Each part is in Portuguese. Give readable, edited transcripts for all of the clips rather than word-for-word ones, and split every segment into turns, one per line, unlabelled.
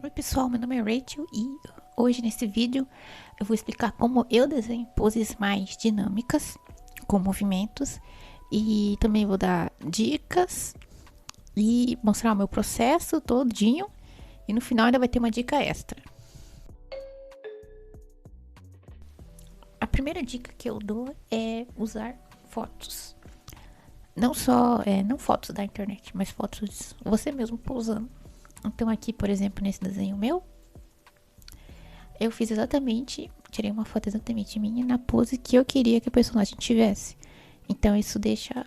Oi pessoal, meu nome é Rachel e hoje nesse vídeo eu vou explicar como eu desenho poses mais dinâmicas com movimentos e também vou dar dicas e mostrar o meu processo todinho e no final ainda vai ter uma dica extra. A primeira dica que eu dou é usar fotos. Não fotos da internet, mas fotos você mesmo posando. Então aqui, por exemplo, nesse desenho meu, eu fiz tirei uma foto exatamente minha na pose que eu queria que o personagem tivesse. Então isso deixa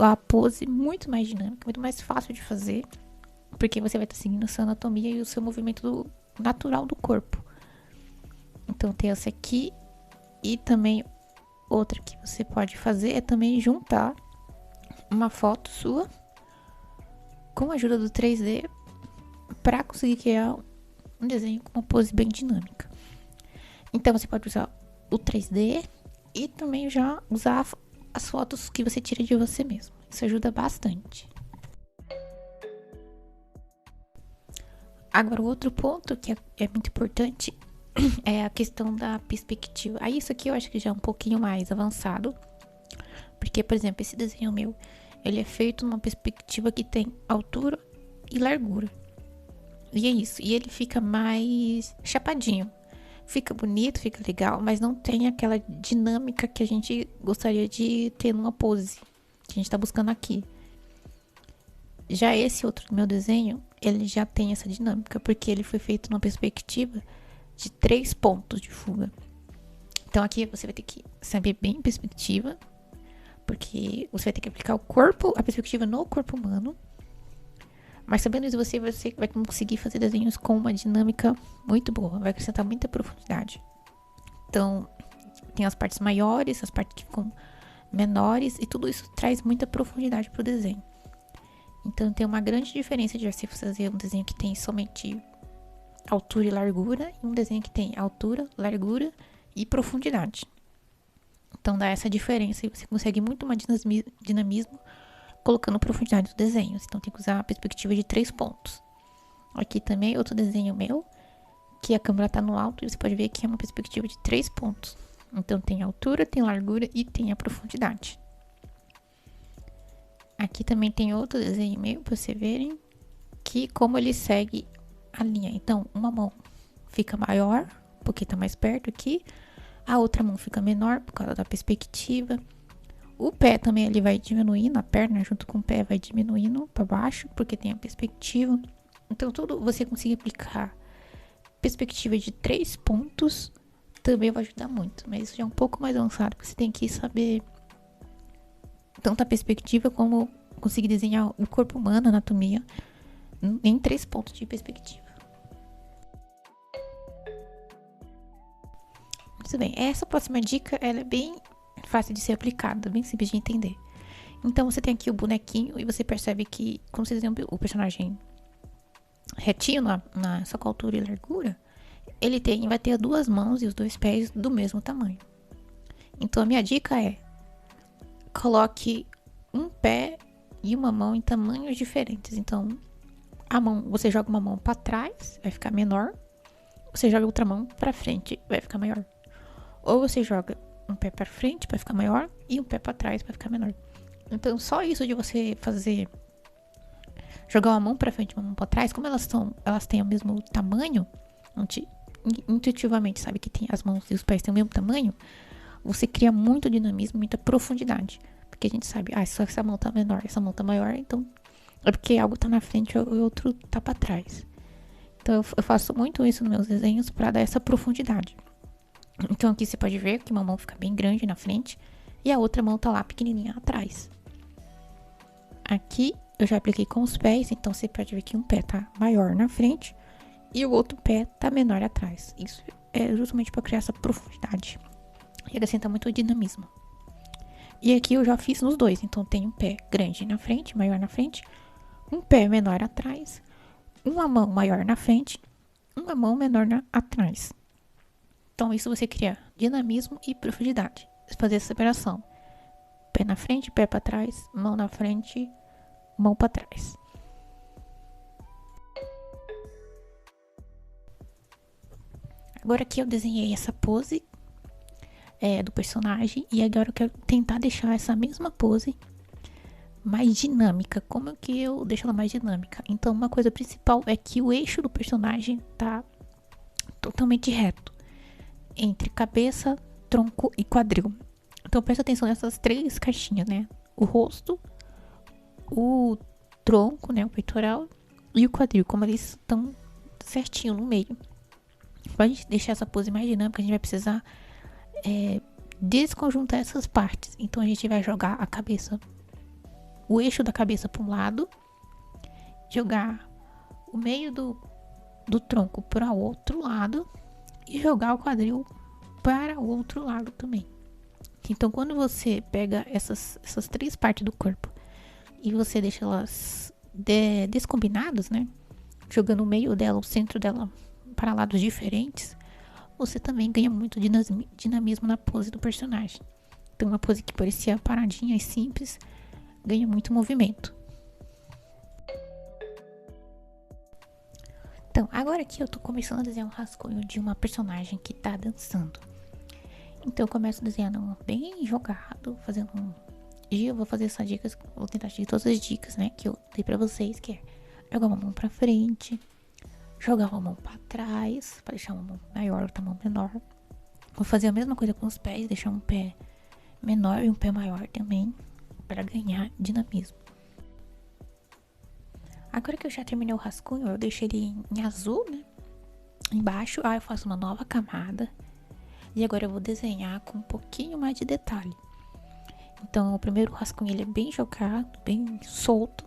a pose muito mais dinâmica, muito mais fácil de fazer, porque você vai estar seguindo a sua anatomia e o seu movimento natural do corpo. Então tem essa aqui e também outra que você pode fazer é também juntar uma foto sua com a ajuda do 3D para conseguir criar um desenho com uma pose bem dinâmica. Então você pode usar o 3D e também já usar as fotos que você tira de você mesmo. Isso ajuda bastante. Agora, o outro ponto que é muito importante é a questão da perspectiva. Aí isso aqui eu acho que já é um pouquinho mais avançado, porque, por exemplo, esse desenho meu, ele é feito numa perspectiva que tem altura e largura. E é isso, e ele fica mais chapadinho. Fica bonito, fica legal, mas não tem aquela dinâmica que a gente gostaria de ter numa pose que a gente tá buscando aqui. Já esse outro meu desenho, ele já tem essa dinâmica, porque ele foi feito numa perspectiva de 3 pontos de fuga. Então aqui você vai ter que saber bem perspectiva, porque você vai ter que aplicar a perspectiva no corpo humano. Mas sabendo isso, você vai conseguir fazer desenhos com uma dinâmica muito boa, vai acrescentar muita profundidade. Então, tem as partes maiores, as partes que ficam menores, e tudo isso traz muita profundidade para o desenho. Então, tem uma grande diferença de você fazer um desenho que tem somente altura e largura, e um desenho que tem altura, largura e profundidade. Então, dá essa diferença e você consegue muito mais dinamismo colocando profundidade nos desenhos. Então tem que usar a perspectiva de 3 pontos. Aqui também outro desenho meu, que a câmera tá no alto e você pode ver que é uma perspectiva de 3 pontos. Então tem altura, tem largura e tem a profundidade. Aqui também tem outro desenho meu para vocês verem que como ele segue a linha. Então uma mão fica maior porque tá mais perto aqui, a outra mão fica menor por causa da perspectiva. O pé também ele vai diminuindo, a perna junto com o pé vai diminuindo para baixo, porque tem a perspectiva. Então, tudo você conseguir aplicar perspectiva de 3 pontos também vai ajudar muito. Mas isso já é um pouco mais avançado, porque você tem que saber tanto a perspectiva como conseguir desenhar o corpo humano, a anatomia, em 3 pontos de perspectiva. Muito bem, essa próxima dica ela é bem fácil de ser aplicada, bem simples de entender. Então você tem aqui o bonequinho e você percebe que, como você desenha o personagem retinho só com altura e largura, vai ter 2 mãos e os 2 pés do mesmo tamanho. Então a minha dica é: coloque um pé e uma mão em tamanhos diferentes. Então você joga uma mão para trás, vai ficar menor. Você joga outra mão para frente, vai ficar maior. Ou você joga um pé para frente para ficar maior e um pé para trás para ficar menor. Então só isso de você jogar uma mão para frente e uma mão para trás, como elas têm o mesmo tamanho, intuitivamente sabe que tem as mãos e os pés têm o mesmo tamanho, você cria muito dinamismo, muita profundidade, porque a gente sabe, só essa mão tá menor, essa mão tá maior, então é porque algo tá na frente e o outro tá para trás. Então eu faço muito isso nos meus desenhos para dar essa profundidade. Então aqui você pode ver que uma mão fica bem grande na frente e a outra mão tá lá pequenininha atrás. Aqui eu já apliquei com os pés, então você pode ver que um pé tá maior na frente e o outro pé tá menor atrás. Isso é justamente para criar essa profundidade e acrescenta muito dinamismo. E aqui eu já fiz nos dois, então tem um pé grande na frente, maior na frente, um pé menor atrás, uma mão maior na frente, uma mão menor atrás. Então isso você cria dinamismo e profundidade. Fazer essa separação. Pé na frente, pé para trás, mão na frente, mão para trás. Agora aqui eu desenhei essa pose do personagem. E agora eu quero tentar deixar essa mesma pose mais dinâmica. Como que eu deixo ela mais dinâmica? Então uma coisa principal é que o eixo do personagem tá totalmente reto. Entre cabeça, tronco e quadril. Então presta atenção nessas 3 caixinhas, né? O rosto, o tronco, né? O peitoral e o quadril. Como eles estão certinho no meio. Pra gente deixar essa pose mais dinâmica, a gente vai precisar desconjuntar essas partes. Então a gente vai jogar a cabeça, o eixo da cabeça para um lado, jogar o meio do tronco para o outro lado e jogar o quadril para o outro lado também. Então quando você pega essas 3 partes do corpo e você deixa elas descombinadas, né? Jogando o meio dela, o centro dela para lados diferentes, você também ganha muito dinamismo na pose do personagem. Então uma pose que parecia paradinha e simples, ganha muito movimento. Então, agora aqui eu tô começando a desenhar um rascunho de uma personagem que tá dançando. Então eu começo desenhando bem jogado, fazendo E eu vou fazer essas dicas, vou tentar seguir todas as dicas, né, que eu dei pra vocês, que é jogar uma mão pra frente, jogar uma mão pra trás, pra deixar uma mão maior, outra mão menor. Vou fazer a mesma coisa com os pés, deixar um pé menor e um pé maior também, para ganhar dinamismo. Agora que eu já terminei o rascunho, eu deixei ele em azul, né? Embaixo, eu faço uma nova camada. E agora eu vou desenhar com um pouquinho mais de detalhe. Então, o primeiro rascunho ele é bem jogado, bem solto.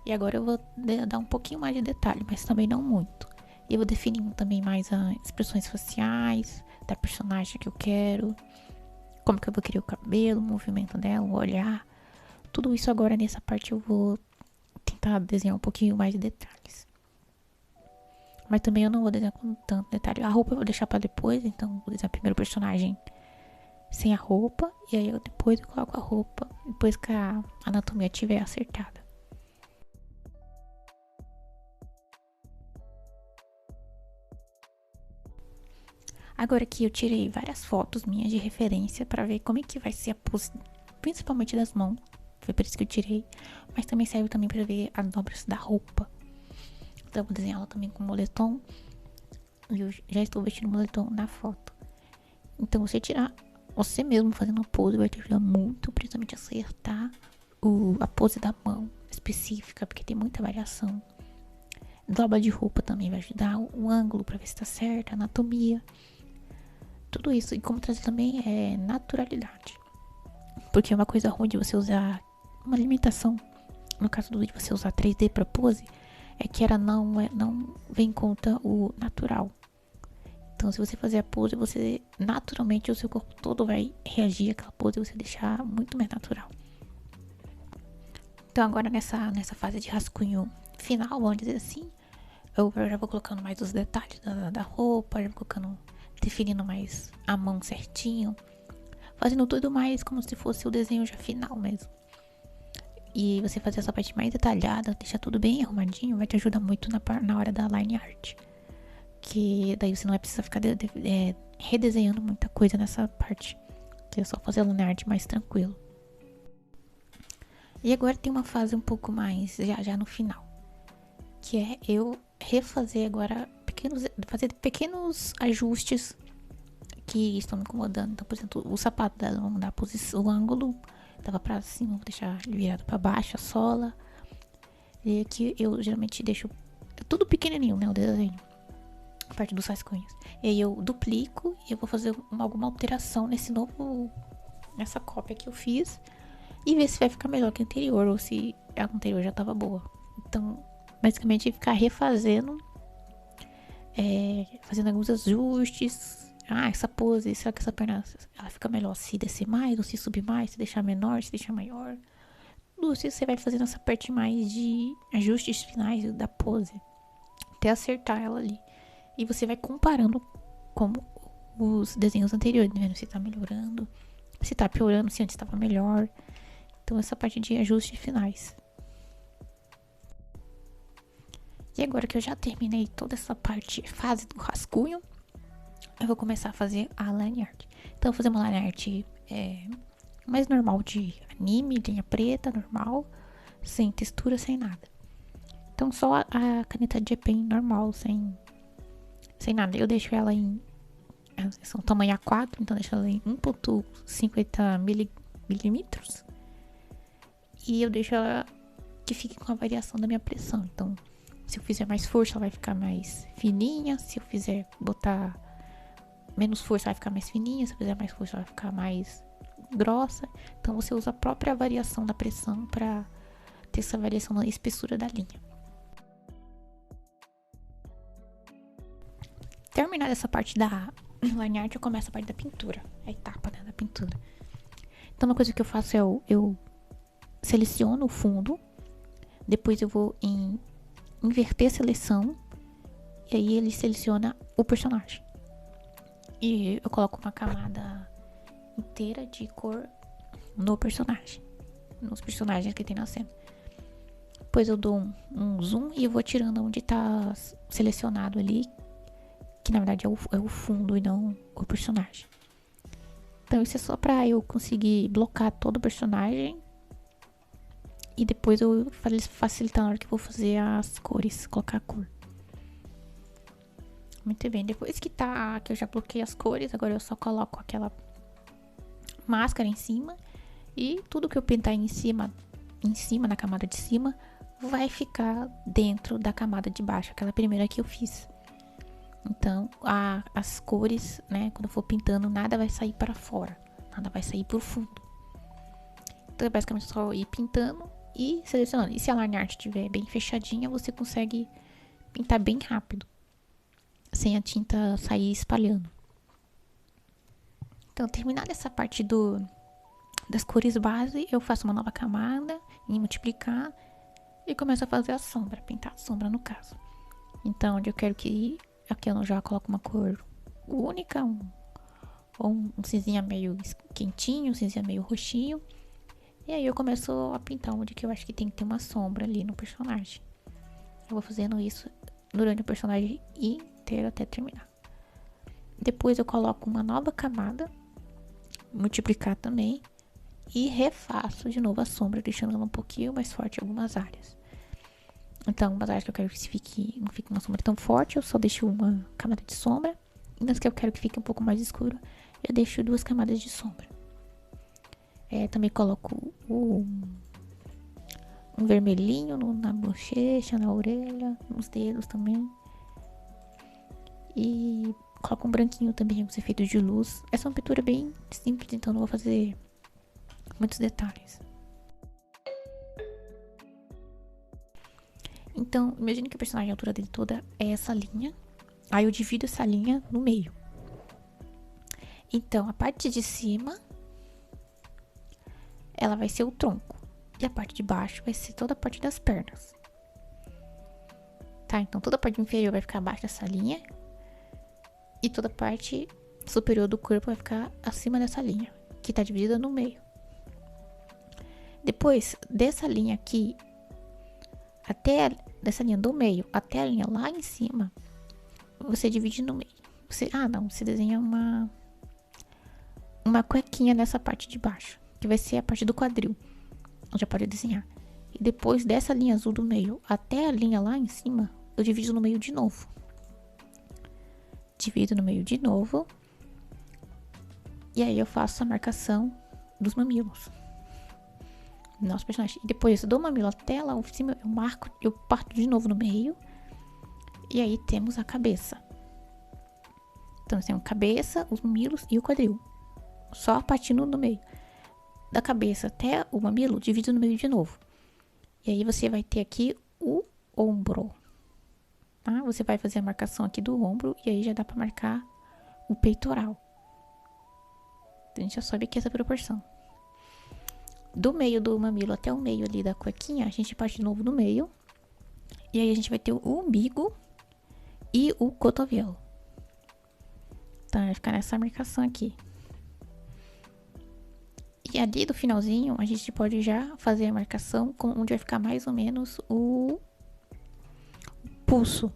E agora eu vou dar um pouquinho mais de detalhe, mas também não muito. E eu vou definindo também mais as expressões faciais da personagem que eu quero. Como que eu vou querer o cabelo, o movimento dela, o olhar. Tudo isso agora nessa parte eu vou tentar desenhar um pouquinho mais de detalhes. Mas também eu não vou desenhar com tanto detalhe. A roupa eu vou deixar pra depois, então eu vou desenhar primeiro o personagem sem a roupa. E aí depois eu coloco a roupa, depois que a anatomia estiver acertada. Agora aqui eu tirei várias fotos minhas de referência pra ver como é que vai ser a pose, principalmente das mãos. Foi por isso que eu tirei. Mas também serve também pra ver as dobras da roupa. Então eu vou desenhar ela também com moletom. E eu já estou vestindo moletom na foto. Então você tirar você mesmo fazendo a pose vai te ajudar muito, principalmente a acertar a pose da mão específica, porque tem muita variação. Dobra de roupa também vai ajudar, o ângulo pra ver se tá certo, a anatomia. Tudo isso. E como trazer também é naturalidade. Porque uma coisa ruim de você usar uma limitação, no caso de você usar 3D pra pose, é que ela não vem em conta o natural. Então se você fazer a pose, você naturalmente o seu corpo todo vai reagir àquela pose e você deixar muito mais natural. Então agora nessa fase de rascunho final, vamos dizer assim, eu já vou colocando mais os detalhes da roupa, já vou colocando, definindo mais a mão certinho, fazendo tudo mais como se fosse o desenho já final mesmo. E você fazer essa parte mais detalhada, deixar tudo bem arrumadinho, vai te ajudar muito na hora da line art. Que daí você não vai precisar ficar redesenhando muita coisa nessa parte. Que é só fazer a line art mais tranquilo. E agora tem uma fase um pouco mais já no final. Que é eu refazer agora fazer pequenos ajustes que estão me incomodando. Então, por exemplo, o sapato dela, vamos mudar a posição, o ângulo tava pra cima, vou deixar ele virado pra baixo, a sola. E aqui eu geralmente deixo tudo pequenininho, né, o desenho, a parte dos rascunhos. E aí eu duplico e eu vou fazer alguma alteração nessa cópia que eu fiz e ver se vai ficar melhor que a anterior ou se a anterior já tava boa. Então, basicamente ficar refazendo, fazendo alguns ajustes. Essa pose, será que essa perna ela fica melhor se descer mais ou se subir mais, se deixar menor, se deixar maior? Tudo isso você vai fazendo essa parte mais de ajustes finais da pose até acertar ela ali. E você vai comparando com os desenhos anteriores, vendo se tá melhorando, se tá piorando, se antes estava melhor. Então essa parte de ajustes finais. E agora que eu já terminei toda essa fase do rascunho, eu vou começar a fazer a line art. Então, eu vou fazer uma line art mais normal de anime, linha preta, normal, sem textura, sem nada. Então, só a caneta de pen normal, sem nada. Eu deixo ela em são tamanho A4, então deixo ela em 1,50 milímetros. E eu deixo ela que fique com a variação da minha pressão. Então, se eu fizer mais força, ela vai ficar mais fininha. Se eu fizer botar menos força, vai ficar mais fininha. Se eu fizer mais força, vai ficar mais grossa. Então, você usa a própria variação da pressão para ter essa variação na espessura da linha. Terminada essa parte da line art, eu começo a parte da pintura. A etapa, né, da pintura. Então, uma coisa que eu faço é eu seleciono o fundo. Depois eu vou em inverter a seleção. E aí ele seleciona o personagem. E eu coloco uma camada inteira de cor no personagem. Nos personagens que tem na cena. Depois eu dou um zoom e eu vou tirando onde tá selecionado ali. Que na verdade é o fundo e não o personagem. Então isso é só pra eu conseguir blocar todo o personagem. E depois eu facilitar na hora que eu vou fazer as cores, colocar a cor. Muito bem, depois que eu já bloqueei as cores, agora eu só coloco aquela máscara em cima. E tudo que eu pintar em cima, na camada de cima, vai ficar dentro da camada de baixo, aquela primeira que eu fiz. Então, as cores, né, quando eu for pintando, nada vai sair para fora, nada vai sair por fundo. Então, é basicamente só ir pintando e selecionando. E se a line art estiver bem fechadinha, você consegue pintar bem rápido, sem a tinta sair espalhando. Então, terminada essa parte das cores base, eu faço uma nova camada em multiplicar e começo a fazer a sombra, pintar a sombra no caso. Então, onde eu quero que aqui eu já coloco uma cor única, um cinzinha meio quentinho, um cinzinha meio roxinho. E aí eu começo a pintar onde que eu acho que tem que ter uma sombra ali no personagem. Eu vou fazendo isso durante o personagem inteiro até terminar. Depois eu coloco uma nova camada, multiplicar também, e refaço de novo a sombra, deixando ela um pouquinho mais forte em algumas áreas. Então, algumas áreas que eu quero que não fique uma sombra tão forte, eu só deixo uma camada de sombra. E nas que eu quero que fique um pouco mais escuro, eu deixo 2 camadas de sombra. Também coloco um vermelhinho na bochecha, na orelha, nos dedos também. E coloco um branquinho também, alguns efeitos de luz. Essa é uma pintura bem simples, então não vou fazer muitos detalhes. Então, imagine que o personagem, a altura dele toda é essa linha. Aí eu divido essa linha no meio. Então, a parte de cima, ela vai ser o tronco. E a parte de baixo vai ser toda a parte das pernas. Tá? Então, toda a parte inferior vai ficar abaixo dessa linha. E toda a parte superior do corpo vai ficar acima dessa linha, que tá dividida no meio. Depois, dessa linha aqui, dessa linha do meio até a linha lá em cima, você divide no meio. Você desenha uma cuequinha nessa parte de baixo, que vai ser a parte do quadril. Já pode desenhar. E depois dessa linha azul do meio até a linha lá em cima, eu divido no meio de novo. Divido no meio de novo. E aí eu faço a marcação dos mamilos. Nosso personagem. E depois do mamilo até lá em cima, eu parto de novo no meio. E aí temos a cabeça. Então, nós temos a cabeça, os mamilos e o quadril. Só partindo no meio. Da cabeça até o mamilo, divido no meio de novo. E aí você vai ter aqui o ombro. Tá? Você vai fazer a marcação aqui do ombro. E aí já dá pra marcar o peitoral. Então, a gente já sobe aqui essa proporção. Do meio do mamilo até o meio ali da cuequinha, a gente parte de novo no meio. E aí a gente vai ter o umbigo e o cotovelo. Então, vai ficar nessa marcação aqui. E ali do finalzinho, a gente pode já fazer a marcação onde vai ficar mais ou menos o pulso.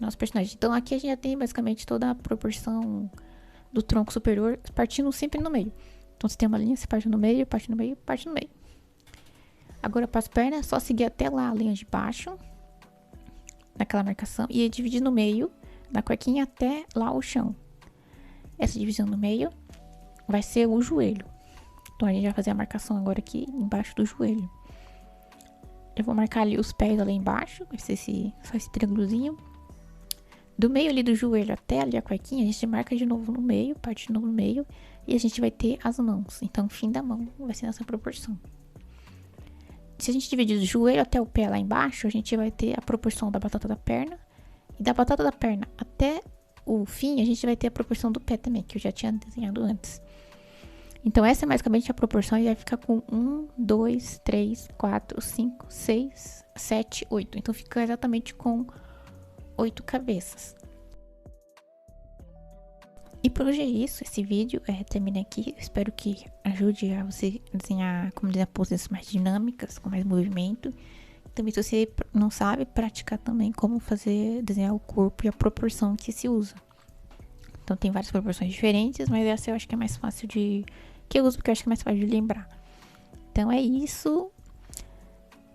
nosso personagem. Então aqui a gente já tem basicamente toda a proporção do tronco superior, partindo sempre no meio. Então você tem uma linha, você parte no meio, parte no meio, parte no meio. Agora para as pernas é só seguir até lá a linha de baixo, naquela marcação, e dividir no meio, da cuequinha até lá o chão. Essa divisão no meio vai ser o joelho. Então a gente vai fazer a marcação agora aqui embaixo do joelho. Eu vou marcar ali os pés ali embaixo, vai ser só esse triângulozinho. Do meio ali do joelho até ali a cuequinha, a gente marca de novo no meio, parte de novo no meio, e a gente vai ter as mãos. Então o fim da mão vai ser nessa proporção. Se a gente dividir do joelho até o pé lá embaixo, a gente vai ter a proporção da batata da perna. E da batata da perna até o fim, a gente vai ter a proporção do pé também, que eu já tinha desenhado antes. Então, essa é basicamente a proporção e vai ficar com 1, 2, 3, 4, 5, 6, 7, 8. Então, fica exatamente com 8 cabeças. E por hoje é isso. Esse vídeo termina aqui. Eu espero que ajude a você desenhar, como desenhar poses mais dinâmicas, com mais movimento. Também, se você não sabe, praticar também como desenhar o corpo e a proporção que se usa. Então, tem várias proporções diferentes, mas essa eu acho que é mais fácil que eu uso porque eu acho que é mais fácil de lembrar. Então, é isso.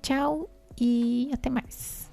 Tchau e até mais.